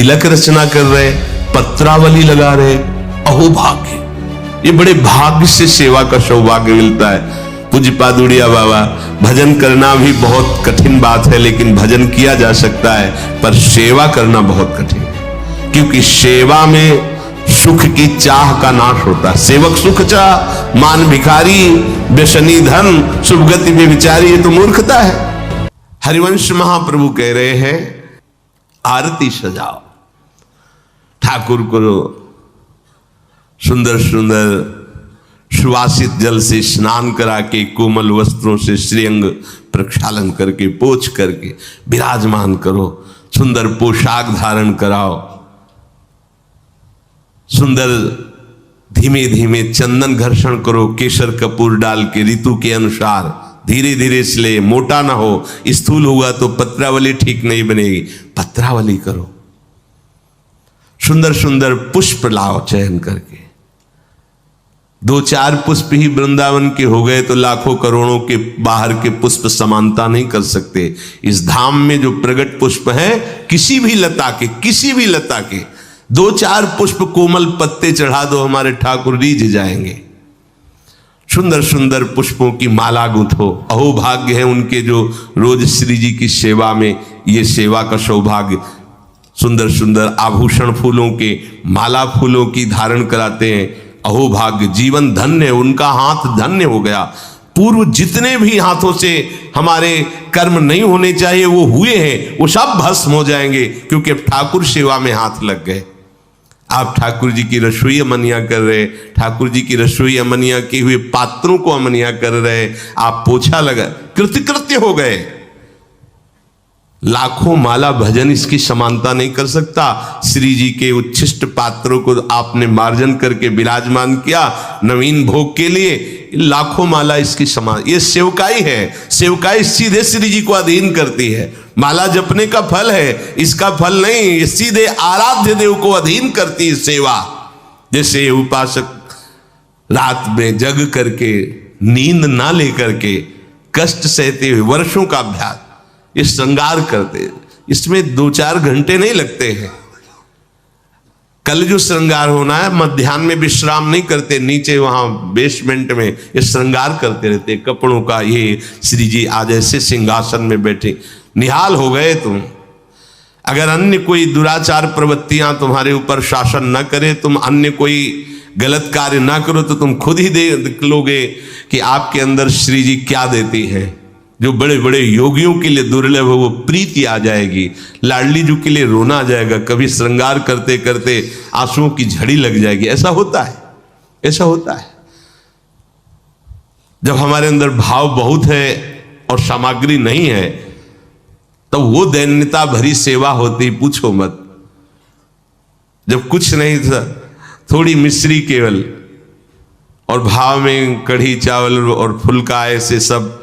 तिलक रचना कर रहे, पत्रावली लगा रहे। अहो भाग्य, ये बड़े भाग्य से सेवा का सौभाग्य मिलता है। पूज्य पादुड़िया बाबा, भजन करना भी बहुत कठिन बात है, लेकिन भजन किया जा सकता है, पर सेवा करना बहुत कठिन है, क्योंकि सेवा में सुख की चाह का नाश होता है। सेवक सुख चाह, मान भिखारी, व्यसनी धन, शुभ गति में विचारी, ये तो मूर्खता है। हरिवंश महाप्रभु कह रहे हैं, आरती सजाओ, ठाकुर को सुंदर सुंदर सुवासित जल से स्नान करा के, कोमल वस्त्रों से श्रीअंग प्रक्षालन करके, पोंछ करके विराजमान करो, सुंदर पोशाक धारण कराओ, सुंदर धीमे धीमे चंदन घर्षण करो, केसर कपूर डाल के ऋतु के अनुसार धीरे धीरे इसलिए मोटा ना हो, स्थूल हुआ तो पत्रावली ठीक नहीं बनेगी, पत्रावली करो। सुंदर सुंदर पुष्प लाओ चयन करके, 2-4 पुष्प ही वृंदावन के हो गए तो लाखों करोड़ों के बाहर के पुष्प समानता नहीं कर सकते। इस धाम में जो प्रगट पुष्प है, किसी भी लता के 2-4 पुष्प कोमल पत्ते चढ़ा दो, हमारे ठाकुर रीझ जाएंगे। सुंदर सुंदर पुष्पों की माला गूंथो। अहो भाग्य है उनके जो रोज श्री जी की सेवा में ये सेवा का सौभाग्य, सुंदर सुंदर आभूषण फूलों के, माला फूलों की धारण कराते हैं। अहो भाग्य, जीवन धन्य, उनका हाथ धन्य हो गया। पूर्व जितने भी हाथों से हमारे कर्म नहीं होने चाहिए वो हुए हैं, वो सब भस्म हो जाएंगे, क्योंकि अब ठाकुर सेवा में हाथ लग गए। आप ठाकुर जी की रसोई अमनिया कर रहे, ठाकुर जी की रसोई अमनिया किए हुए पात्रों को अमनिया कर रहे, आप पोछा लगा, कृतकृत्य हो गए। लाखों माला भजन इसकी समानता नहीं कर सकता। श्री जी के उच्छिष्ट पात्रों को आपने मार्जन करके विराजमान किया नवीन भोग के लिए, लाखों माला इसकी समान, ये सेवकाई है। सेवकाई सीधे श्री जी को अधीन करती है। माला जपने का फल है, इसका फल नहीं, ये सीधे आराध्य देव को अधीन करती है सेवा। जैसे उपासक रात में जग करके, नींद ना लेकर के, कष्ट सहते हुए वर्षों का अभ्यास, ये श्रृंगार करते, इसमें 2-4 घंटे नहीं लगते हैं। कल जो श्रृंगार होना है, मध्याह्न में विश्राम नहीं करते, नीचे वहां बेसमेंट में ये श्रृंगार करते रहते कपड़ों का। ये श्री जी आज ऐसे सिंहासन में बैठे, निहाल हो गए तुम। अगर अन्य कोई दुराचार प्रवृत्तियां तुम्हारे ऊपर शासन न करे, तुम अन्य कोई गलत कार्य ना करो, तो तुम खुद ही देख लोगे कि आपके अंदर श्री जी क्या देती है। जो बड़े बड़े योगियों के लिए दुर्लभ है, वो प्रीति आ जाएगी। लाडली जी के लिए रोना आ जाएगा, कभी श्रृंगार करते करते आंसुओं की झड़ी लग जाएगी। ऐसा होता है, ऐसा होता है। जब हमारे अंदर भाव बहुत है और सामग्री नहीं है, तो वो दैन्यता भरी सेवा होती, पूछो मत। जब कुछ नहीं था, थोड़ी मिश्री केवल, और भाव में कढ़ी चावल और फुल्का, ऐसे सब,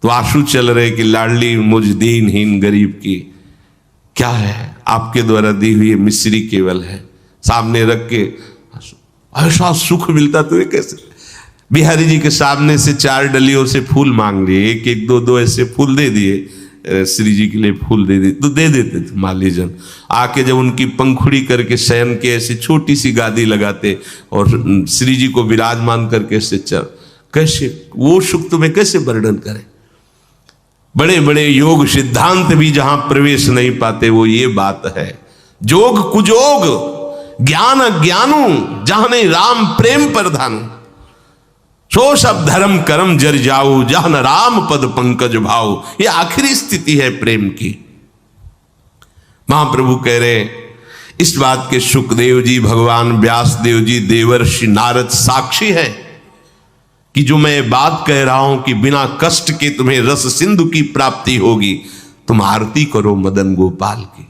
तो आंसू चल रहे कि लाडली मुझ दीनहीन गरीब की क्या है, आपके द्वारा दी हुई मिश्री केवल है, सामने रख के ऐसा सुख मिलता। तो कैसे बिहारी जी के सामने से 4 डलियों से फूल मांग लिए, 1-1, 2-2 ऐसे फूल दे दिए, श्री जी के लिए फूल दे दिए, तो दे देते थे माली जन। आके जब उनकी पंखुड़ी करके शयन के ऐसी छोटी सी गादी लगाते और श्री जी को विराजमान करके ऐसे चल, कैसे वो सुख तुम्हें कैसे वर्णन करें। बड़े बड़े योग सिद्धांत भी जहां प्रवेश नहीं पाते, वो ये बात है। जोग कुजोग ज्ञान अज्ञानू, जहां नहीं राम प्रेम प्रधानु, सो सब धर्म कर्म जर जाऊ, जहां न राम पद पंकज भाऊ। ये आखिरी स्थिति है प्रेम की। महाप्रभु कह रहे, इस बात के सुखदेव जी, भगवान व्यास देव जी, देवर्षि नारद साक्षी है कि जो मैं बात कह रहा हूं कि बिना कष्ट के तुम्हें रस सिंधु की प्राप्ति होगी। तुम आरती करो मदन गोपाल की,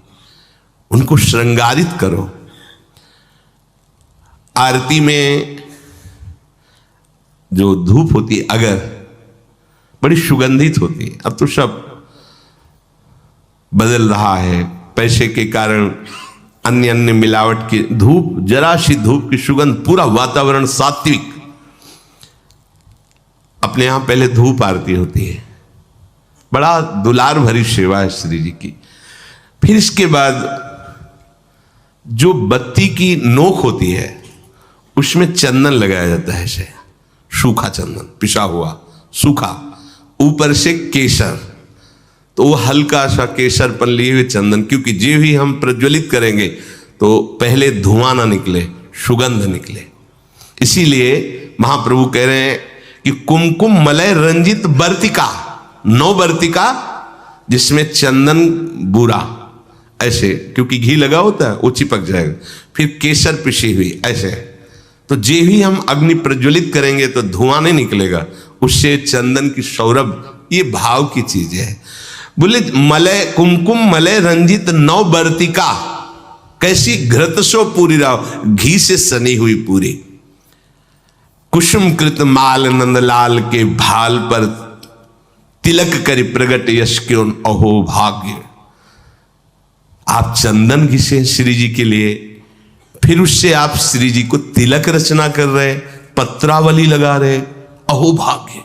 उनको श्रृंगारित करो। आरती में जो धूप होती है, अगर बड़ी सुगंधित होती है। अब तो सब बदल रहा है, पैसे के कारण अन्य अन्य मिलावट की धूप, जरा सी धूप की सुगंध, पूरा वातावरण सात्विक। अपने यहां पहले धूप आरती होती है, बड़ा दुलार भरी सेवा है श्री जी की। फिर इसके बाद जो बत्ती की नोक होती है उसमें चंदन लगाया जाता है, ऐसे सूखा चंदन, पिसा हुआ सूखा, ऊपर से केसर, तो वो हल्का सा केसरपन लिए हुए चंदन, क्योंकि जे भी हम प्रज्वलित करेंगे तो पहले धुआं ना निकले, सुगंध निकले। इसीलिए महाप्रभु कह रहे हैं कि कुमकुम मलय रंजित बर्तिका, 9 बर्तिका जिसमें चंदन बुरा, ऐसे, क्योंकि घी लगा होता है वो चिपक जाएगा, फिर केसर पिसी हुई ऐसे, तो जे भी हम अग्नि प्रज्वलित करेंगे तो धुआं नहीं निकलेगा, उससे चंदन की सौरभ, ये भाव की चीज है। बोले मलय कुमकुम मलय रंजित 9 बर्तिका, कैसी घृतसो पूरी राव, घी से सनी हुई पूरी, कुसुम कृत माल नंदलाल के भाल पर तिलक करी प्रगट यश क्यों अहो भाग्य। आप चंदन घिसे श्री जी के लिए, फिर उससे आप श्री जी को तिलक रचना कर रहे, पत्रावली लगा रहे, अहो भाग्य।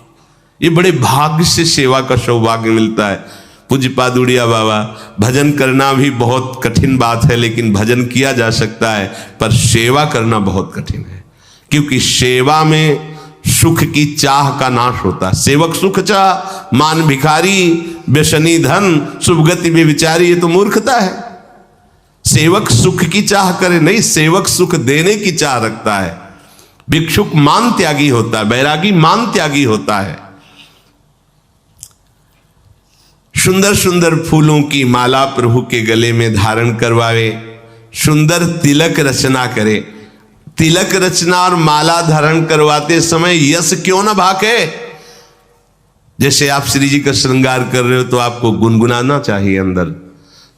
ये बड़े भाग्य से सेवा का सौभाग्य मिलता है। पूज्यपाद उड़िया बाबा, भजन करना भी बहुत कठिन बात है, लेकिन भजन किया जा सकता है, पर सेवा करना बहुत कठिन है, क्योंकि सेवा में सुख की चाह का नाश होता है। सेवक सुख चाह, मान भिखारी, व्यसनी धन, शुभ गति में विचारी, ये तो मूर्खता है। सेवक सुख की चाह करे नहीं, सेवक सुख देने की चाह रखता है। भिक्षुक मान त्यागी होता है, बैरागी मान त्यागी होता है। सुंदर सुंदर फूलों की माला प्रभु के गले में धारण करवावे, सुंदर तिलक रचना करे। तिलक रचना और माला धारण करवाते समय यश क्यों ना भाके। जैसे आप श्री जी का श्रृंगार कर रहे हो तो आपको गुनगुनाना चाहिए अंदर,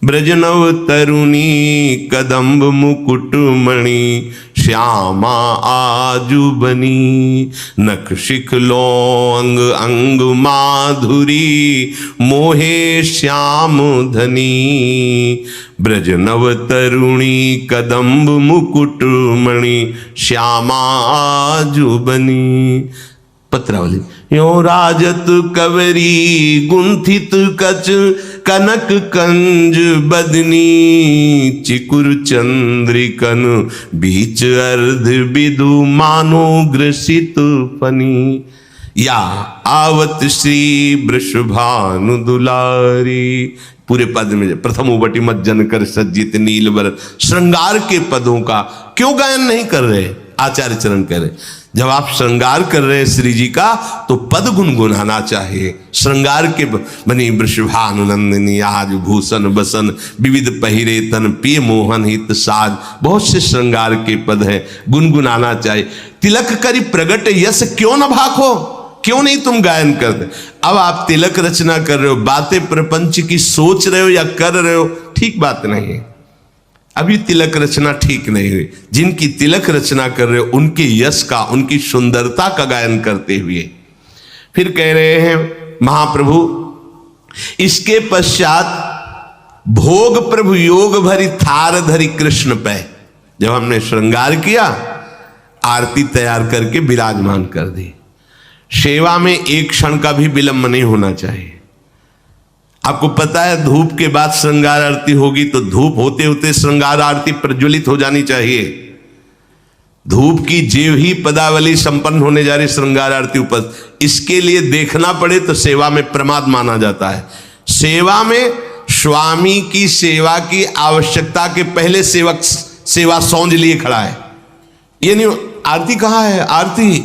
ब्रजनव तरुणी कदम्ब मुकुट मणि श्यामा आजू बनी, नख शिख लोंग अंग माधुरी मोहे श्याम धनी। ब्रजनव तरुणी कदम्ब मुकुट मणि श्यामा आजू बनी। पत्रावली, यो राजत कवरी गुंथित कच कनक कंज बदनी, चिकुर चंद्रिकन बीच अर्ध बिदु मानो ग्रसित फनी। या आवत श्री वृषभानु दुलारी। पूरे पद में प्रथम उबटी मज्जन कर सज्जित नील वर, श्रृंगार के पदों का क्यों गायन नहीं कर रहे। आचार्य चरण कह रहे, जब आप श्रृंगार कर रहे हैं श्री जी का तो पद गुनगुनाना चाहिए। श्रृंगार के बनी वृषभानुनंदिनी, आज भूषण बसन विविध पहिरे तन, पिय मोहन हित साज, बहुत से श्रृंगार के पद हैं, गुनगुनाना चाहिए। तिलक करी प्रगट यश क्यों न भाखो, क्यों नहीं तुम गायन करते। अब आप तिलक रचना कर रहे हो, बातें प्रपंच की सोच रहे हो या कर रहे हो, ठीक बात नहीं है। अभी तिलक रचना ठीक नहीं हुई। जिनकी तिलक रचना कर रहे हो उनके यश का, उनकी सुंदरता का गायन करते हुए फिर कह रहे हैं महाप्रभु, इसके पश्चात भोग प्रभु योग भरी थार धरी कृष्ण पे। जब हमने श्रृंगार किया, आरती तैयार करके विराजमान कर दी। सेवा में एक क्षण का भी विलंब नहीं होना चाहिए। आपको पता है धूप के बाद श्रृंगार आरती होगी, तो धूप होते होते श्रृंगार आरती प्रज्वलित हो जानी चाहिए। धूप की जेव ही पदावली संपन्न होने जा रही, श्रृंगार आरती ऊपर, इसके लिए देखना पड़े तो सेवा में प्रमाद माना जाता है। सेवा में स्वामी की सेवा की आवश्यकता के पहले सेवक सेवा सौंज लिए खड़ा है। ये नहीं आरती कहाँ है, आरती,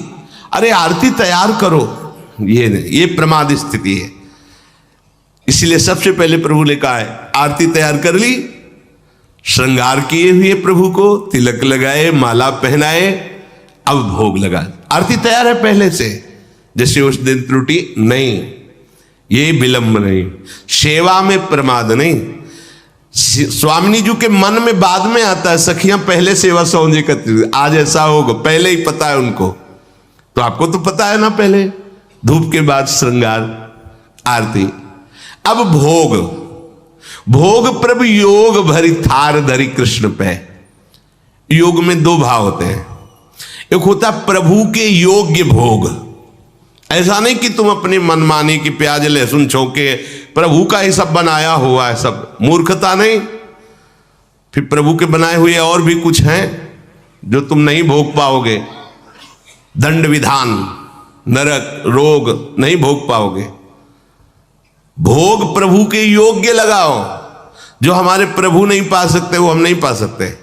अरे आरती तैयार करो, ये प्रमाद स्थिति है। इसलिए सबसे पहले प्रभु ने कहा है आरती तैयार कर ली, श्रृंगार किए हुए प्रभु को तिलक लगाए, माला पहनाए, अब भोग लगा। आरती तैयार है पहले से, जैसे उस दिन त्रुटि नहीं, ये विलंब नहीं, सेवा में प्रमाद नहीं। स्वामिनी जी के मन में बाद में आता है, सखियां पहले सेवा सौंजे करती, आज ऐसा होगा, पहले ही पता है उनको। तो आपको तो पता है ना, पहले धूप के बाद श्रृंगार आरती। अब भोग, भोग प्रभु योग भरी थार धरी कृष्ण पे। योग में 2 भाव होते हैं, एक होता प्रभु के योग्य भोग। ऐसा नहीं कि तुम अपनी मनमानी की प्याज लहसुन छौके प्रभु का ही सब बनाया हुआ है, सब मूर्खता नहीं। फिर प्रभु के बनाए हुए और भी कुछ हैं जो तुम नहीं भोग पाओगे। दंड विधान, नरक, रोग नहीं भोग पाओगे। भोग प्रभु के योग्य लगाओ, जो हमारे प्रभु नहीं पा सकते वो हम नहीं पा सकते,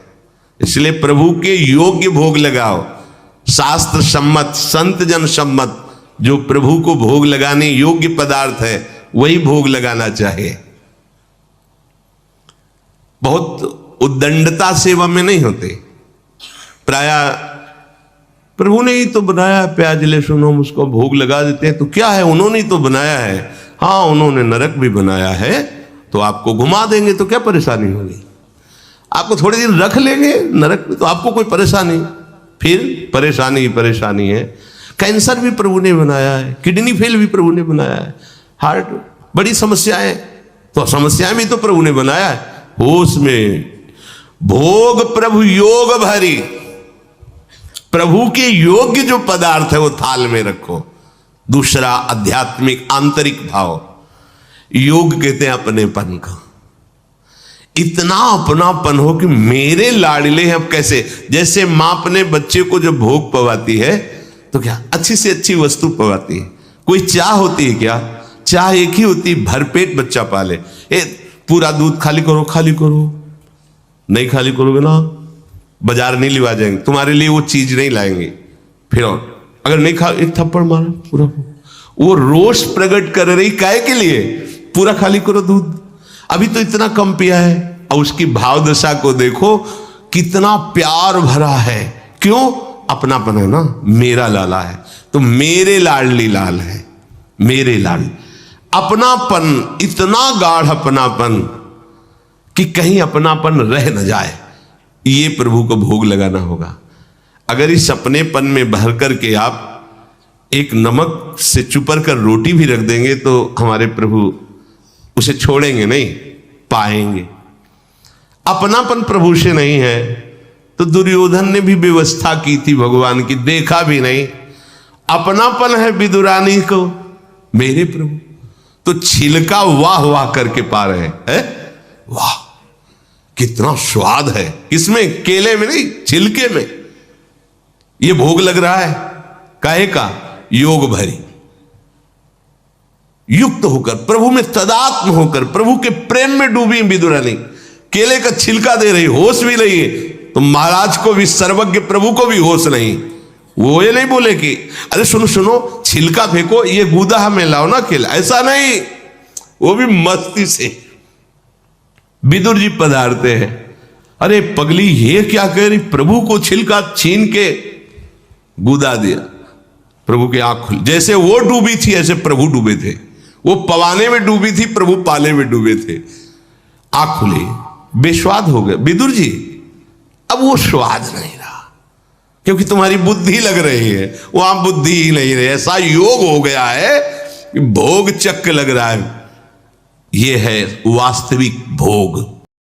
इसलिए प्रभु के योग्य भोग लगाओ। शास्त्र सम्मत, संत जन सम्मत जो प्रभु को भोग लगाने योग्य पदार्थ है वही भोग लगाना चाहिए। बहुत उद्दंडता सेवा में नहीं होते। प्राय प्रभु ने ही तो बनाया, प्याज लहसुन हम उसको भोग लगा देते हैं तो क्या है, उन्होंने ही तो बनाया है। हाँ, उन्होंने नरक भी बनाया है तो आपको घुमा देंगे तो क्या परेशानी होगी, आपको थोड़े दिन रख लेंगे नरक में तो आपको कोई परेशानी, फिर परेशानी ही परेशानी है। कैंसर भी प्रभु ने बनाया है, किडनी फेल भी प्रभु ने बनाया है, हार्ट, बड़ी समस्याएं, तो समस्याएं भी तो प्रभु ने बनाया है। होश में भोग प्रभु योग भरी, प्रभु के योग्य जो पदार्थ है वो थाल में रखो। दूसरा आध्यात्मिक आंतरिक भाव, योग कहते हैं अपनेपन का। इतना अपनापन हो कि मेरे लाडले हैं। अब कैसे, जैसे मां अपने बच्चे को जब भोग पवाती है तो क्या अच्छी से अच्छी वस्तु पवाती है। कोई चाह होती है क्या, चाह एक ही होती है, भरपेट बच्चा पाले। पूरा दूध खाली करो, खाली करो, नहीं खाली करोगे ना बाजार नहीं लिवा जाएंगे, तुम्हारे लिए वो चीज नहीं लाएंगे। फिर और अगर नहीं खा, एक थप्पड़ मारा पूरा, वो रोष प्रकट कर रही काहे के लिए, पूरा खाली करो दूध, अभी तो इतना कम पिया है। और उसकी भाव दशा को देखो कितना प्यार भरा है, क्यों, अपनापन है ना, मेरा लाला है तो मेरे लाडली लाल है, मेरे लाल। अपनापन, इतना गाढ़ अपनापन कि कहीं अपनापन रह न जाए, ये प्रभु को भोग लगाना होगा। अगर इस अपनेपन में भर करके आप एक नमक से चुपर कर रोटी भी रख देंगे तो हमारे प्रभु उसे छोड़ेंगे नहीं, पाएंगे। अपनापन प्रभु से नहीं है तो दुर्योधन ने भी व्यवस्था की थी भगवान की, देखा भी नहीं। अपनापन है विदुरानी को मेरे प्रभु, तो छिलका वाह वाह करके पा रहे हैं। वाह कितना स्वाद है इसमें, केले में नहीं छिलके में ये भोग लग रहा है। काहे का, योग भरी, युक्त होकर, प्रभु में तदात्म होकर, प्रभु के प्रेम में डूबी विदुरानी, केले का छिलका दे रही, होश भी नहीं है। तो महाराज को भी, सर्वज्ञ प्रभु को भी होश नहीं। वो ये नहीं बोले कि अरे सुनो सुनो छिलका फेंको, ये गूदा हमें लाओ ना केला, ऐसा नहीं। वो भी मस्ती से विदुर जी पधारते हैं, अरे पगली ये क्या कह रही, प्रभु को छिलका छीन के गूदा दिया। प्रभु की आंख खुली, जैसे वो डूबी थी ऐसे प्रभु डूबे थे। वो पवाने में डूबी थी, प्रभु पाले में डूबे थे। आंख खुली, बेस्वाद हो गए विदुर जी, अब वो स्वाद नहीं रहा क्योंकि तुम्हारी बुद्धि लग रही है, वहां बुद्धि ही नहीं रही। ऐसा योग हो गया है कि भोग चक्क लग रहा है। ये है वास्तविक भोग।